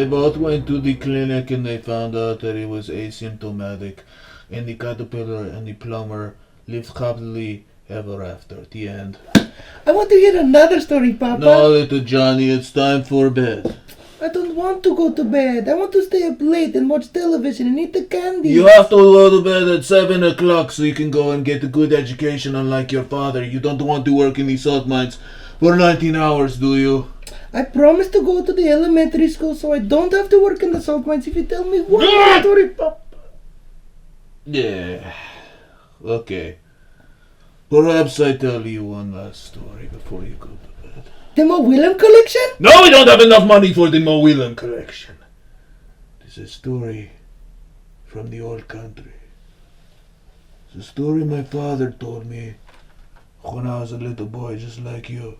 they both went to the clinic and they found out that he was asymptomatic. And the caterpillar and the plumber lived happily ever after. The end. I want to hear another story, Papa. No, little Johnny, it's time for bed. I don't want to go to bed. I want to stay up late and watch television and eat the candy. You have to go to bed at 7 o'clock so you can go and get a good education, unlike your father. You don't want to work in the salt mines for 19 hours, do you? I promise to go to the elementary school so I don't have to work in the salt mines if you tell me one more story, Papa. Yeah. Okay. Perhaps I tell you one last story before you go to bed. The Mo Willem collection? No, we don't have enough money for the Mo Whelan collection. This is a story from the old country. It's a story my father told me when I was a little boy, just like you.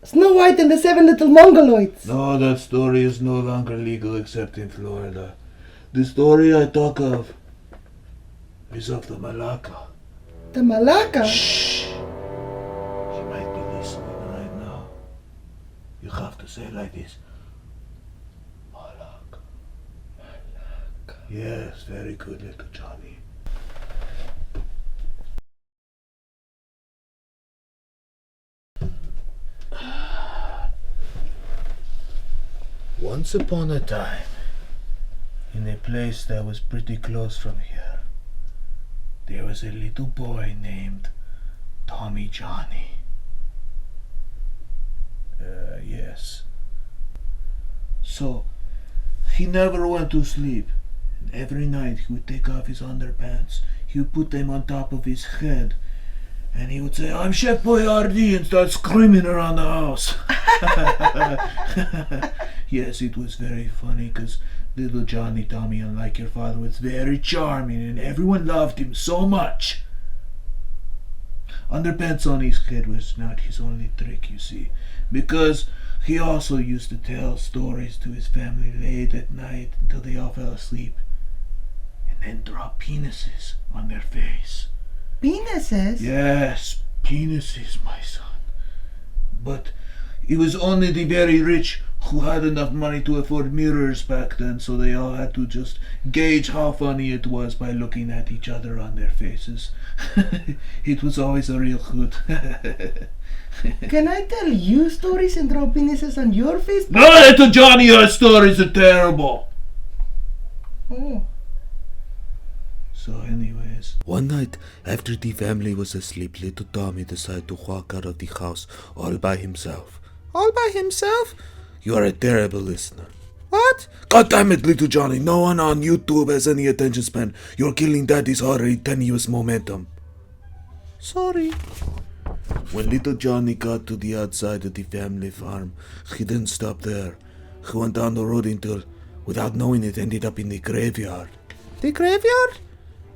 Snow White and the Seven Little Mongoloids. No, that story is no longer legal except in Florida. The story I talk of is of the Malaka. The Malaka? Shh! She might be listening right now. You have to say it like this. Malaka. Malaka. Yes, very good, little Johnny. Once upon a time, in a place that was pretty close from here, there was a little boy named Tommy Johnny. Yes. So, he never went to sleep. And every night he would take off his underpants, he would put them on top of his head, and he would say, "I'm Chef Boyardee," and start screaming around the house. Yes, it was very funny, because little Johnny Tommy, unlike your father, was very charming, and everyone loved him so much. Underpants on his head was not his only trick, you see, because he also used to tell stories to his family late at night until they all fell asleep, and then draw penises on their face. Penises? Yes, penises, my son. But it was only the very rich who had enough money to afford mirrors back then, so they all had to just gauge how funny it was by looking at each other on their faces. It was always a real hoot. Can I tell you stories and draw penises on your face? No, little Johnny, your stories are terrible. Oh. So anyways, one night after the family was asleep, little Tommy decided to walk out of the house all by himself. All by himself? You are a terrible listener. What? God damn it, little Johnny, no one on YouTube has any attention span. You're killing Daddy's already tenuous momentum. Sorry. When little Johnny got to the outside of the family farm, he didn't stop there. He went down the road until, without knowing it, ended up in the graveyard. The graveyard?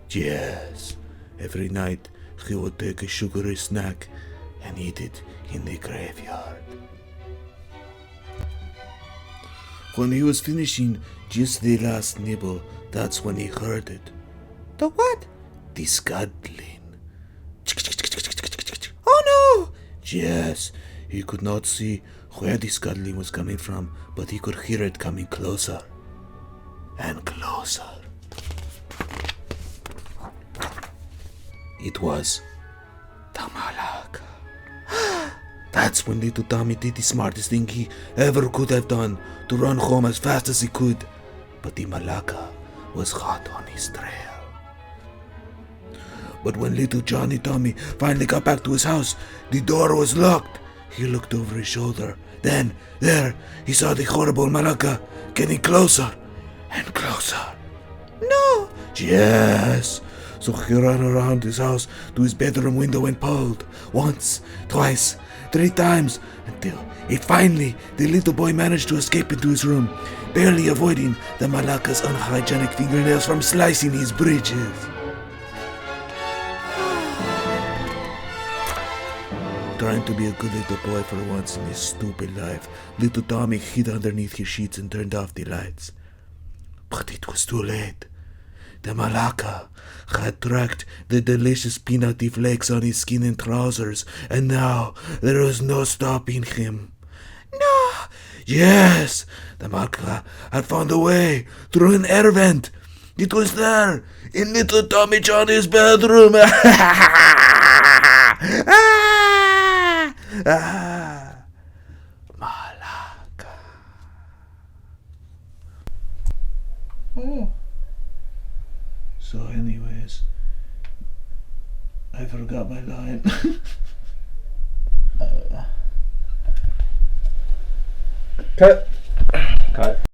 Yes. Every night, he would take a sugary snack and eat it in the graveyard. When he was finishing just the last nibble, that's when he heard it. The what? The scuttling. Oh no! Yes, he could not see where the scuttling was coming from, but he could hear it coming closer and closer. It was the Malaka. That's when little Tommy did the smartest thing he ever could have done, to run home as fast as he could. But the Malaka was hot on his trail. But when little Johnny Tommy finally got back to his house, the door was locked. He looked over his shoulder. Then, there, he saw the horrible Malaka getting closer and closer. No! Yes! So he ran around his house to his bedroom window and pulled. Once, twice, 3 times, until finally the little boy managed to escape into his room, barely avoiding the Malaka's unhygienic fingernails from slicing his breeches. Trying to be a good little boy for once in his stupid life, little Tommy hid underneath his sheets and turned off the lights. But it was too late. The Malaka had tracked the delicious peanutty flakes on his skin and trousers, and now there was no stopping him. No, Yes, the Malaka had found a way through an air vent. It was there, in little Tommy Johnny's bedroom. Malaka. Oh. So anyways, I forgot my line. Cut. Cut.